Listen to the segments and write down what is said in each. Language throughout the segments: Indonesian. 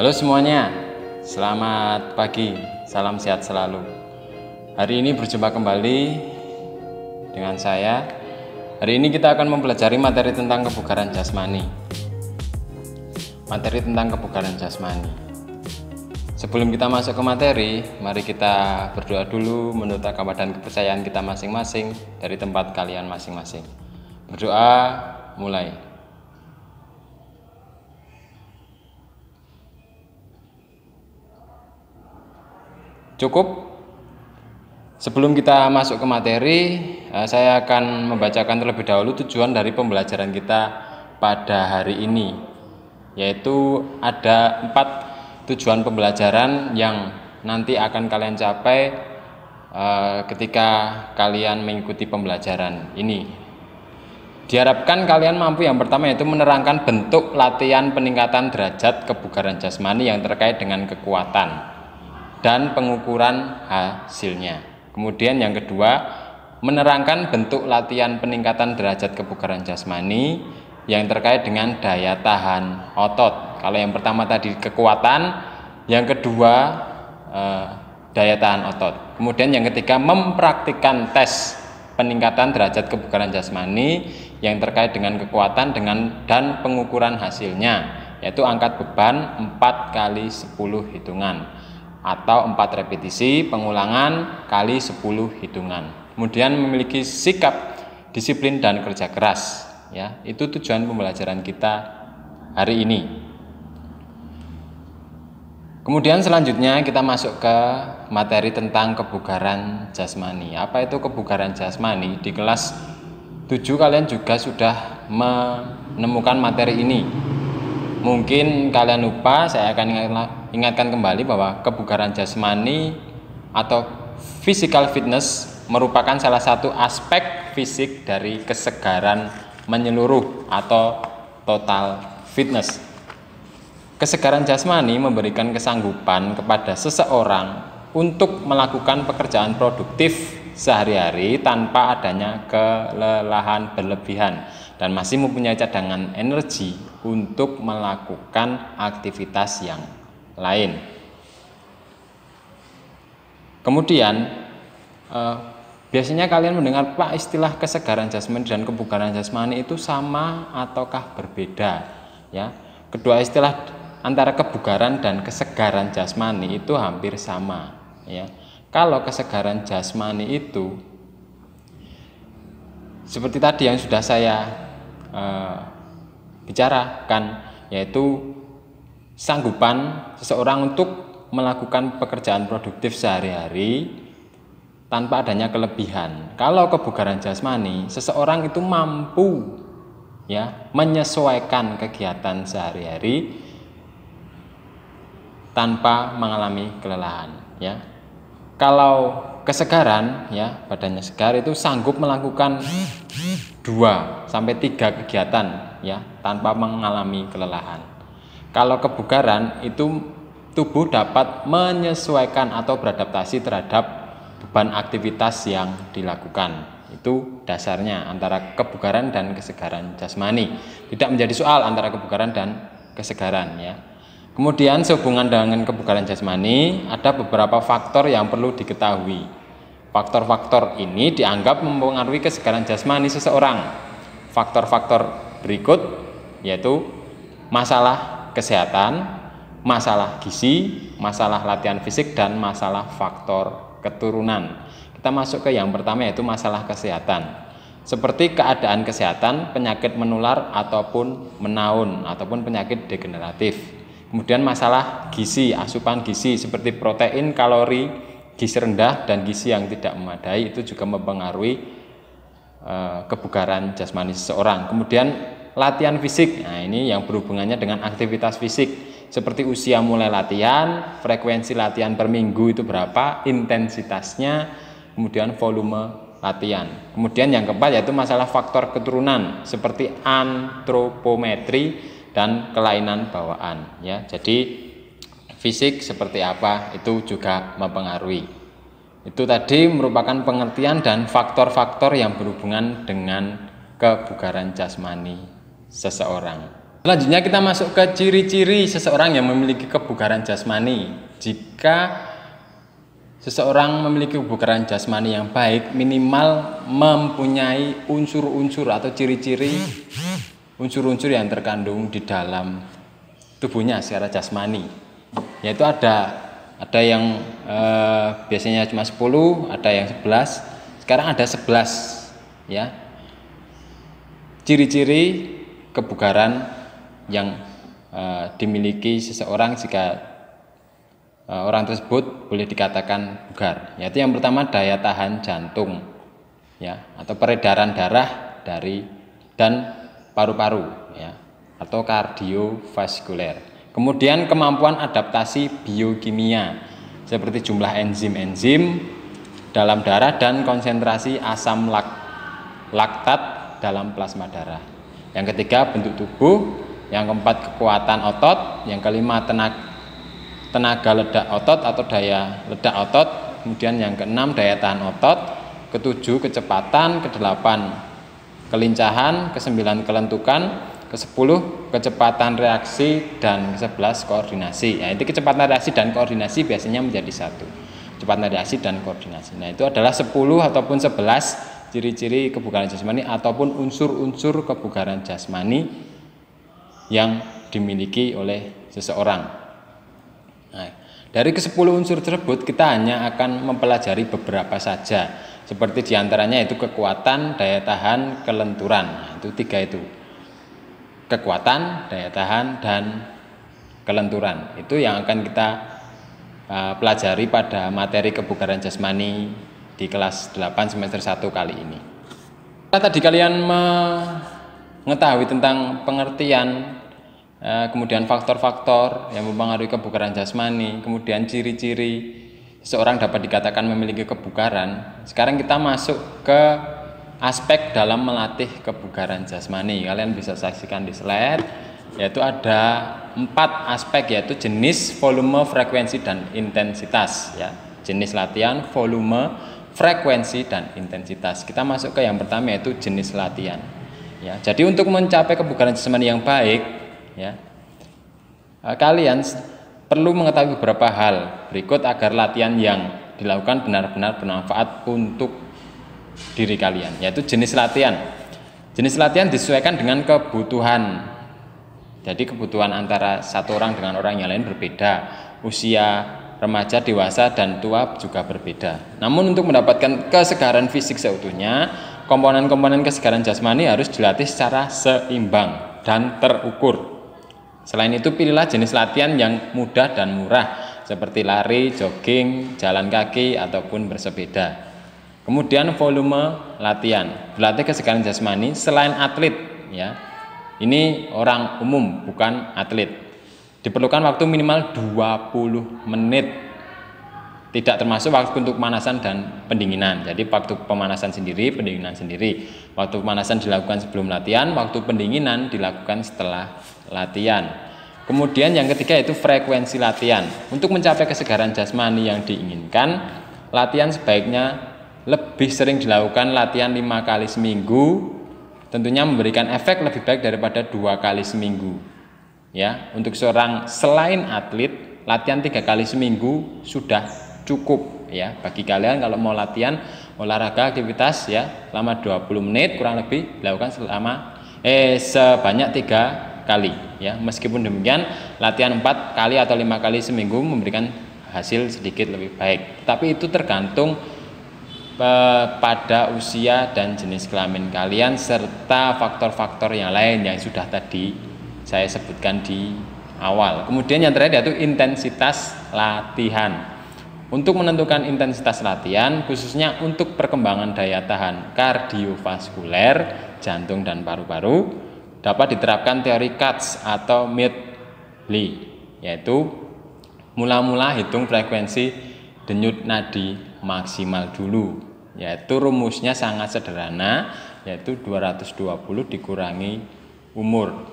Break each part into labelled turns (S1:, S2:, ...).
S1: Halo semuanya, selamat pagi, salam sehat selalu. Hari ini berjumpa kembali dengan saya. Hari ini kita akan mempelajari materi tentang kebugaran jasmani. Materi tentang kebugaran jasmani. Sebelum kita masuk ke materi, mari kita berdoa dulu menurut agama dan kepercayaan kita masing-masing dari tempat kalian masing-masing. Berdoa, mulai. Cukup? Sebelum kita masuk ke materi, saya akan membacakan terlebih dahulu tujuan dari pembelajaran kita pada hari ini, yaitu ada 4 tujuan pembelajaran yang nanti akan kalian capai ketika kalian mengikuti pembelajaran ini. Diharapkan kalian mampu yang pertama yaitu menerangkan bentuk latihan peningkatan derajat kebugaran jasmani yang terkait dengan kekuatan dan pengukuran hasilnya. Kemudian yang kedua, menerangkan bentuk latihan peningkatan derajat kebugaran jasmani yang terkait dengan daya tahan otot. Kalau yang pertama tadi kekuatan, yang kedua daya tahan otot. Kemudian yang ketiga, mempraktikkan tes peningkatan derajat kebugaran jasmani yang terkait dengan kekuatan dan pengukuran hasilnya, yaitu angkat beban 4 kali 10 hitungan atau 4 repetisi pengulangan kali 10 hitungan. Kemudian memiliki sikap disiplin dan kerja keras, ya. Itu tujuan pembelajaran kita hari ini. Kemudian selanjutnya kita masuk ke materi tentang kebugaran jasmani. Apa itu kebugaran jasmani? Di kelas 7 kalian juga sudah menemukan materi ini. Mungkin kalian lupa, saya akan ingatkan kembali bahwa kebugaran jasmani atau physical fitness merupakan salah satu aspek fisik dari kesegaran menyeluruh atau total fitness. Kesegaran jasmani memberikan kesanggupan kepada seseorang untuk melakukan pekerjaan produktif sehari-hari tanpa adanya kelelahan berlebihan dan masih mempunyai cadangan energi untuk melakukan aktivitas yang lain. Kemudian biasanya kalian mendengar, Pak, istilah kesegaran jasmani dan kebugaran jasmani itu sama ataukah berbeda? Ya, kedua istilah antara kebugaran dan kesegaran jasmani itu hampir sama. Ya, kalau kesegaran jasmani itu seperti tadi yang sudah saya bicarakan, yaitu sanggupan seseorang untuk melakukan pekerjaan produktif sehari-hari tanpa adanya kelebihan. Kalau kebugaran jasmani, seseorang itu mampu, ya, menyesuaikan kegiatan sehari-hari tanpa mengalami kelelahan, ya. Kalau kesegaran, ya, badannya segar, itu sanggup melakukan 2 sampai 3 kegiatan, ya, tanpa mengalami kelelahan. Kalau kebugaran itu tubuh dapat menyesuaikan atau beradaptasi terhadap beban aktivitas yang dilakukan. Itu dasarnya antara kebugaran dan kesegaran jasmani. Tidak menjadi soal antara kebugaran dan kesegaran, ya. Kemudian sehubungan dengan kebugaran jasmani ada beberapa faktor yang perlu diketahui. Faktor-faktor ini dianggap mempengaruhi kesegaran jasmani seseorang. Faktor-faktor berikut yaitu masalah kesehatan, masalah gizi, masalah latihan fisik, dan masalah faktor keturunan. Kita masuk ke yang pertama yaitu masalah kesehatan. Seperti keadaan kesehatan, penyakit menular ataupun menaun ataupun penyakit degeneratif. Kemudian masalah gizi, asupan gizi seperti protein, kalori, gizi rendah, dan gizi yang tidak memadai itu juga mempengaruhi kebugaran jasmani seseorang. Kemudian latihan fisik, nah ini yang berhubungannya dengan aktivitas fisik seperti usia mulai latihan, frekuensi latihan per minggu itu berapa, intensitasnya, kemudian volume latihan. Kemudian yang keempat yaitu masalah faktor keturunan seperti antropometri dan kelainan bawaan, ya. Jadi fisik seperti apa itu juga mempengaruhi. Itu tadi merupakan pengertian dan faktor-faktor yang berhubungan dengan kebugaran jasmani seseorang. Selanjutnya kita masuk ke ciri-ciri seseorang yang memiliki kebugaran jasmani. Jika seseorang memiliki kebugaran jasmani yang baik, minimal mempunyai unsur-unsur atau ciri-ciri unsur-unsur yang terkandung di dalam tubuhnya secara jasmani. Yaitu ada yang biasanya cuma 10, ada yang 11. Sekarang ada 11 ya. Ciri-ciri kebugaran yang dimiliki seseorang jika orang tersebut boleh dikatakan bugar. Yaitu yang pertama daya tahan jantung ya, atau peredaran darah dari dan paru-paru ya, atau kardiovaskuler. Kemudian kemampuan adaptasi biokimia seperti jumlah enzim-enzim dalam darah dan konsentrasi asam laktat dalam plasma darah. Yang ketiga bentuk tubuh. Yang keempat kekuatan otot, yang kelima tenaga ledak otot atau daya ledak otot, kemudian yang keenam daya tahan otot, ketujuh kecepatan, kedelapan kelincahan, kesembilan kelentukan, kesepuluh kecepatan reaksi, dan kesebelas koordinasi. Nah, itu kecepatan reaksi dan koordinasi biasanya menjadi satu. Kecepatan reaksi dan koordinasi. Nah, itu adalah 10 ataupun 11 ciri-ciri kebugaran jasmani ataupun unsur-unsur kebugaran jasmani yang dimiliki oleh seseorang. Nah, dari ke-10 unsur tersebut kita hanya akan mempelajari beberapa saja. Seperti diantaranya itu kekuatan, daya tahan, kelenturan. Nah, itu 3 itu. Kekuatan, daya tahan, dan kelenturan. Itu yang akan kita pelajari pada materi kebugaran jasmani di kelas 8 semester 1 kali ini. Tadi kalian mengetahui tentang pengertian, kemudian faktor-faktor yang mempengaruhi kebugaran jasmani, kemudian ciri-ciri seseorang dapat dikatakan memiliki kebugaran. Sekarang kita masuk ke aspek dalam melatih kebugaran jasmani. Kalian bisa saksikan di slide, yaitu ada 4 aspek, yaitu jenis, volume, frekuensi, dan intensitas ya. Jenis latihan, volume, frekuensi, dan intensitas. Kita masuk ke yang pertama, yaitu jenis latihan ya. Jadi untuk mencapai kebugaran jasmani yang baik ya, kalian perlu mengetahui beberapa hal berikut agar latihan yang dilakukan benar-benar bermanfaat untuk diri kalian, yaitu jenis latihan. Jenis latihan disesuaikan dengan kebutuhan. Jadi kebutuhan antara satu orang dengan orang yang lain berbeda. Usia remaja, dewasa, dan tua juga berbeda. Namun untuk mendapatkan kesegaran fisik seutuhnya, komponen-komponen kesegaran jasmani harus dilatih secara seimbang dan terukur. Selain itu, pilihlah jenis latihan yang mudah dan murah seperti lari, jogging, jalan kaki, ataupun bersepeda. Kemudian volume latihan. Berlatih kesegaran jasmani selain atlet ya. Ini orang umum, bukan atlet. Diperlukan waktu minimal 20 menit. Tidak termasuk waktu untuk pemanasan dan pendinginan. Jadi waktu pemanasan sendiri, pendinginan sendiri. Waktu pemanasan dilakukan sebelum latihan, waktu pendinginan dilakukan setelah latihan. Kemudian yang ketiga itu frekuensi latihan. Untuk mencapai kesegaran jasmani yang diinginkan, latihan sebaiknya lebih sering dilakukan latihan 5 kali seminggu. Tentunya memberikan efek lebih baik daripada 2 kali seminggu. Ya, untuk seorang selain atlet, latihan 3 kali seminggu sudah cukup ya. Bagi kalian kalau mau latihan olahraga aktivitas ya selama 20 menit kurang lebih dilakukan sebanyak 3 kali ya. Meskipun demikian, latihan 4 kali atau 5 kali seminggu memberikan hasil sedikit lebih baik. Tapi itu tergantung pada usia dan jenis kelamin kalian serta faktor-faktor yang lain yang sudah tadi saya sebutkan di awal. Kemudian yang terakhir yaitu intensitas latihan. Untuk menentukan intensitas latihan, khususnya untuk perkembangan daya tahan kardiovaskuler, jantung dan paru-paru, dapat diterapkan teori Katz atau Medley, yaitu mula-mula hitung frekuensi denyut nadi maksimal dulu. Yaitu rumusnya sangat sederhana, yaitu 220 dikurangi umur.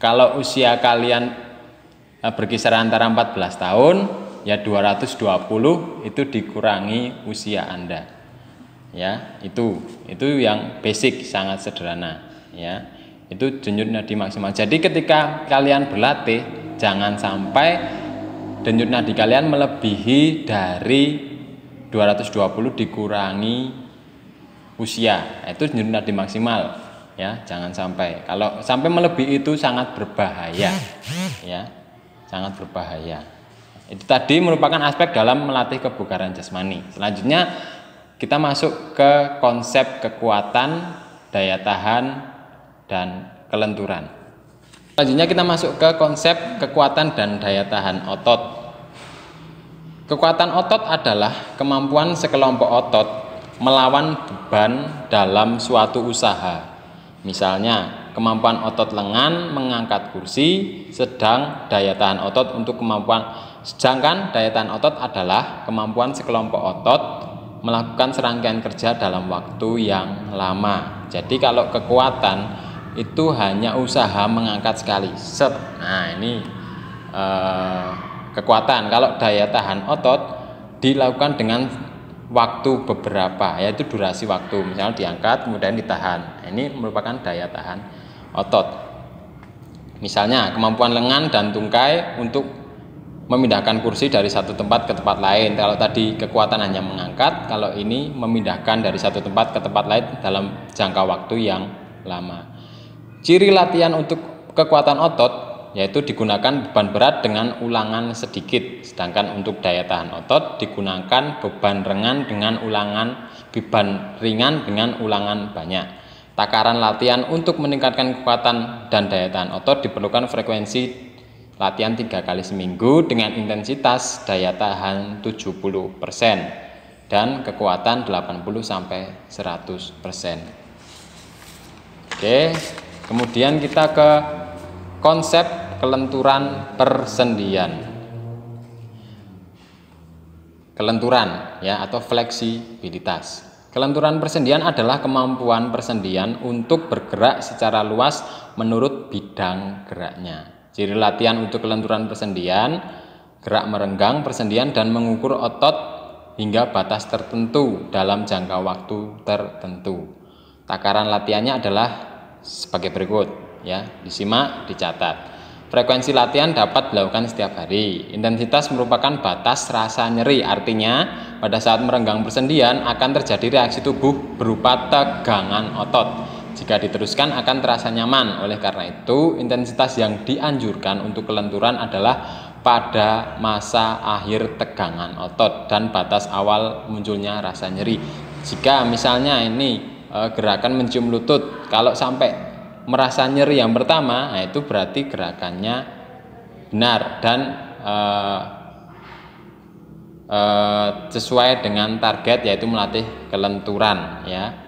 S1: Kalau usia kalian berkisar antara 14 tahun, ya 220 itu dikurangi usia Anda. Ya, itu yang basic, sangat sederhana ya. Itu denyut nadi maksimal. Jadi ketika kalian berlatih, jangan sampai denyut nadi kalian melebihi dari 220 dikurangi usia. Itu denyut nadi maksimal ya, jangan sampai. Kalau sampai melebihi itu sangat berbahaya ya, sangat berbahaya. Itu tadi merupakan aspek dalam melatih kebugaran jasmani. Selanjutnya kita masuk ke konsep kekuatan, daya tahan, dan kelenturan. Selanjutnya kita masuk ke konsep kekuatan dan daya tahan otot. Kekuatan otot adalah kemampuan sekelompok otot melawan beban dalam suatu usaha. Misalnya, kemampuan otot lengan mengangkat kursi, sedangkan daya tahan otot adalah kemampuan sekelompok otot melakukan serangkaian kerja dalam waktu yang lama. Jadi kalau kekuatan itu hanya usaha mengangkat sekali, set. Nah ini kekuatan. Kalau daya tahan otot dilakukan dengan waktu beberapa, yaitu durasi waktu, misalnya diangkat kemudian ditahan. Ini merupakan daya tahan otot. Misalnya kemampuan lengan dan tungkai untuk memindahkan kursi dari satu tempat ke tempat lain. Kalau tadi kekuatan hanya mengangkat, kalau ini memindahkan dari satu tempat ke tempat lain dalam jangka waktu yang lama. Ciri latihan untuk kekuatan otot yaitu digunakan beban berat dengan ulangan sedikit, sedangkan untuk daya tahan otot digunakan beban ringan dengan ulangan banyak. Takaran latihan untuk meningkatkan kekuatan dan daya tahan otot diperlukan frekuensi latihan 3 kali seminggu dengan intensitas daya tahan 70% dan kekuatan 80-100%. Oke, kemudian kita ke konsep kelenturan persendian. Kelenturan ya, atau fleksibilitas. Kelenturan persendian adalah kemampuan persendian untuk bergerak secara luas menurut bidang geraknya. Ciri latihan untuk kelenturan persendian: gerak merenggang persendian dan mengukur otot hingga batas tertentu dalam jangka waktu tertentu. Takaran latihannya adalah sebagai berikut ya, disimak, dicatat. Frekuensi latihan dapat dilakukan setiap hari. Intensitas merupakan batas rasa nyeri, artinya pada saat merenggang persendian akan terjadi reaksi tubuh berupa tegangan otot. Jika diteruskan akan terasa nyaman. Oleh karena itu, intensitas yang dianjurkan untuk kelenturan adalah pada masa akhir tegangan otot dan batas awal munculnya rasa nyeri. Jika misalnya ini gerakan mencium lutut, kalau sampai merasa nyeri yang pertama, nah itu berarti gerakannya benar dan sesuai dengan target, yaitu melatih kelenturan ya.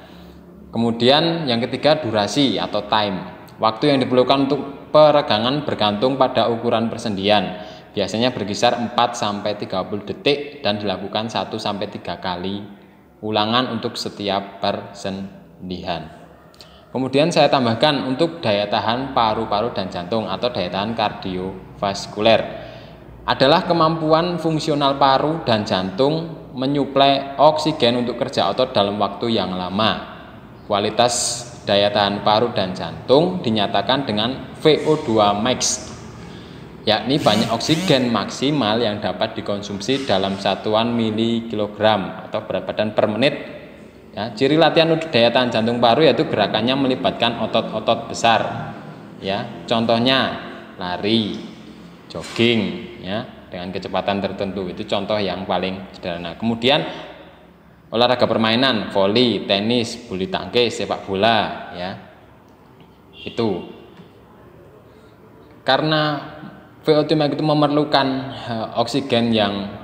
S1: Kemudian yang ketiga, durasi atau time. Waktu yang diperlukan untuk peregangan bergantung pada ukuran persendian. Biasanya berkisar 4-30 detik dan dilakukan 1-3 kali ulangan untuk setiap persendian. Kemudian saya tambahkan untuk daya tahan paru-paru dan jantung atau daya tahan kardiovaskuler adalah kemampuan fungsional paru dan jantung menyuplai oksigen untuk kerja otot dalam waktu yang lama. Kualitas daya tahan paru dan jantung dinyatakan dengan VO2 max, yakni banyak oksigen maksimal yang dapat dikonsumsi dalam satuan milikilogram atau berat badan per menit. Ya, ciri latihan untuk daya tahan jantung paru yaitu gerakannya melibatkan otot-otot besar. Ya, contohnya lari, jogging, ya, dengan kecepatan tertentu. Itu contoh yang paling sederhana. Kemudian olahraga permainan, voli, tenis, bulu tangkis, sepak bola, ya. Itu karena VO2 max itu memerlukan oksigen yang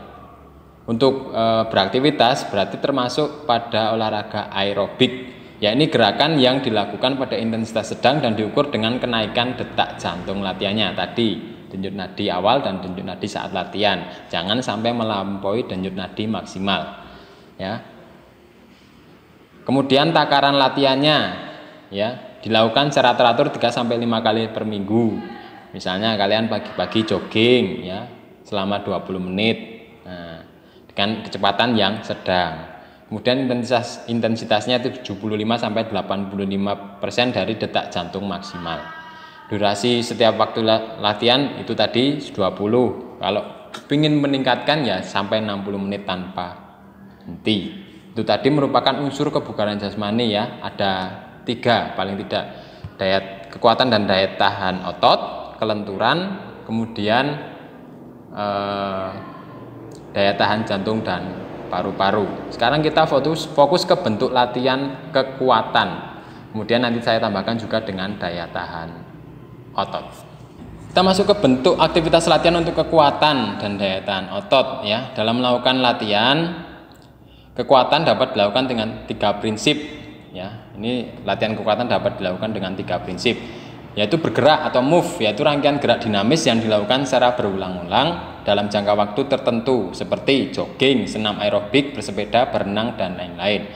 S1: untuk beraktivitas, berarti termasuk pada olahraga aerobik. Ya, ini gerakan yang dilakukan pada intensitas sedang dan diukur dengan kenaikan detak jantung latihannya. Tadi denyut nadi awal dan denyut nadi saat latihan. Jangan sampai melampaui denyut nadi maksimal. Ya. Kemudian takaran latihannya ya dilakukan secara teratur 3-5 kali per minggu. Misalnya kalian pagi-pagi jogging ya selama 20 menit. Nah, dengan kecepatan yang sedang. Kemudian intensitasnya itu 75 sampai 85% dari detak jantung maksimal. Durasi setiap waktu latihan itu tadi 20. Kalau ingin meningkatkan ya sampai 60 menit tanpa henti. Itu tadi merupakan unsur kebugaran jasmani ya. Ada 3 paling tidak, daya kekuatan dan daya tahan otot, kelenturan, kemudian daya tahan jantung dan paru-paru. Sekarang kita fokus ke bentuk latihan kekuatan. Kemudian nanti saya tambahkan juga dengan daya tahan otot. Kita masuk ke bentuk aktivitas latihan untuk kekuatan dan daya tahan otot ya. Dalam melakukan latihan kekuatan dapat dilakukan dengan 3 prinsip ya. Ini latihan kekuatan dapat dilakukan dengan 3 prinsip, yaitu bergerak atau move, yaitu rangkaian gerak dinamis yang dilakukan secara berulang-ulang dalam jangka waktu tertentu seperti jogging, senam aerobik, bersepeda, berenang, dan lain-lain.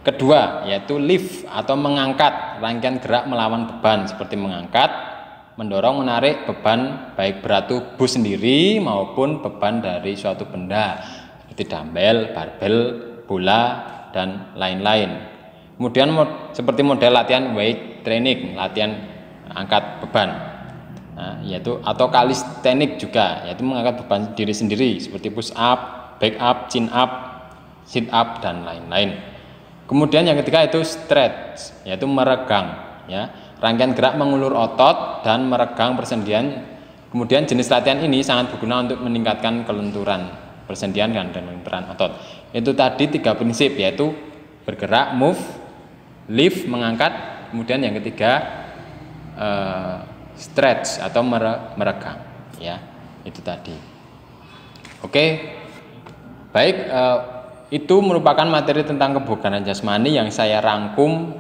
S1: Kedua, yaitu lift atau mengangkat, rangkaian gerak melawan beban seperti mengangkat, mendorong, menarik beban baik berat tubuh sendiri maupun beban dari suatu benda seperti dumbbell, barbel, bola, dan lain-lain. Kemudian seperti model latihan weight training, latihan angkat beban. Nah, yaitu atau kalistenik juga, yaitu mengangkat beban diri sendiri seperti push up, back up, chin up, sit up, dan lain-lain. Kemudian yang ketiga itu stretch, yaitu meregang ya, rangkaian gerak mengulur otot dan meregang persendian. Kemudian jenis latihan ini sangat berguna untuk meningkatkan kelenturan persendian dan kelenturan otot. Itu tadi 3 prinsip, yaitu bergerak, move, lift, mengangkat, kemudian yang ketiga stretch atau meregang ya, itu tadi. Oke, baik, itu merupakan materi tentang kebugaran jasmani yang saya rangkumkan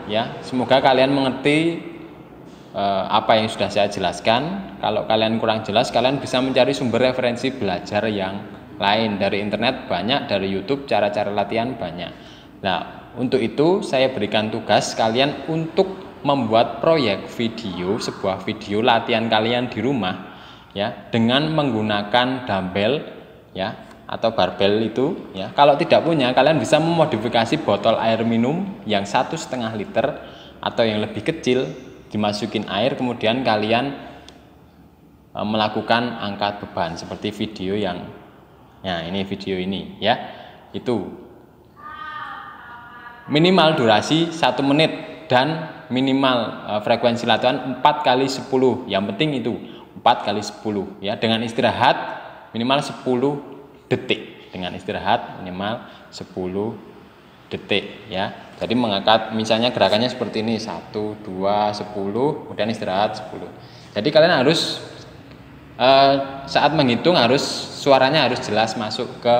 S1: ya. Semoga kalian mengerti apa yang sudah saya jelaskan. Kalau kalian kurang jelas, kalian bisa mencari sumber referensi belajar yang lain dari internet banyak, dari YouTube cara-cara latihan banyak. Nah, untuk itu saya berikan tugas kalian untuk membuat proyek video, sebuah video latihan kalian di rumah ya, dengan menggunakan dumbbell ya atau barbel itu ya. Kalau tidak punya, kalian bisa memodifikasi botol air minum yang 1,5 liter atau yang lebih kecil, dimasukin air, kemudian kalian melakukan angkat beban seperti video yang ini video ini ya. Itu minimal durasi 1 menit dan minimal frekuensi latihan 4 kali 10. Yang penting itu 4 kali 10 ya, dengan istirahat minimal 10 detik. Dengan istirahat minimal 10 detik ya. Jadi mengangkat misalnya gerakannya seperti ini, 1, 2, 10, kemudian istirahat 10. Jadi kalian harus saat menghitung suaranya harus jelas masuk ke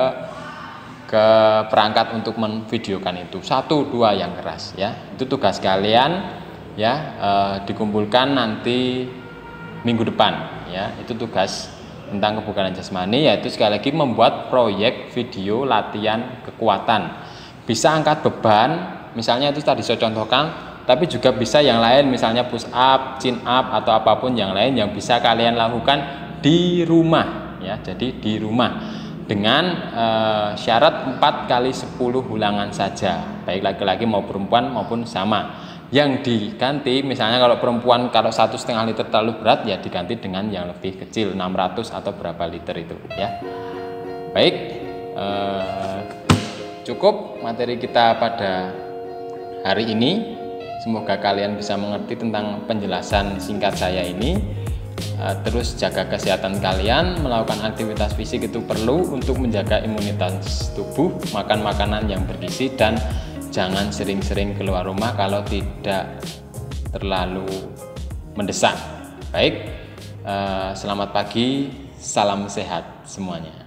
S1: perangkat untuk memvideokan itu. 1, 2 yang keras ya. Itu tugas kalian ya, dikumpulkan nanti minggu depan ya. Itu tugas tentang kebugaran jasmani, yaitu sekali lagi membuat proyek video latihan kekuatan. Bisa angkat beban, misalnya itu tadi saya contohkan, tapi juga bisa yang lain, misalnya push up, chin up, atau apapun yang lain yang bisa kalian lakukan di rumah ya. Jadi di rumah dengan syarat 4 kali 10 ulangan saja, baik laki-laki mau perempuan maupun sama. Yang diganti misalnya kalau perempuan, kalau 1,5 liter terlalu berat ya diganti dengan yang lebih kecil, 600 atau berapa liter itu ya. Baik, cukup materi kita pada hari ini. Semoga kalian bisa mengerti tentang penjelasan singkat saya ini. Terus jaga kesehatan kalian, melakukan aktivitas fisik itu perlu untuk menjaga imunitas tubuh, makan makanan yang bergizi, dan jangan sering-sering keluar rumah kalau tidak terlalu mendesak. Baik, selamat pagi, salam sehat semuanya.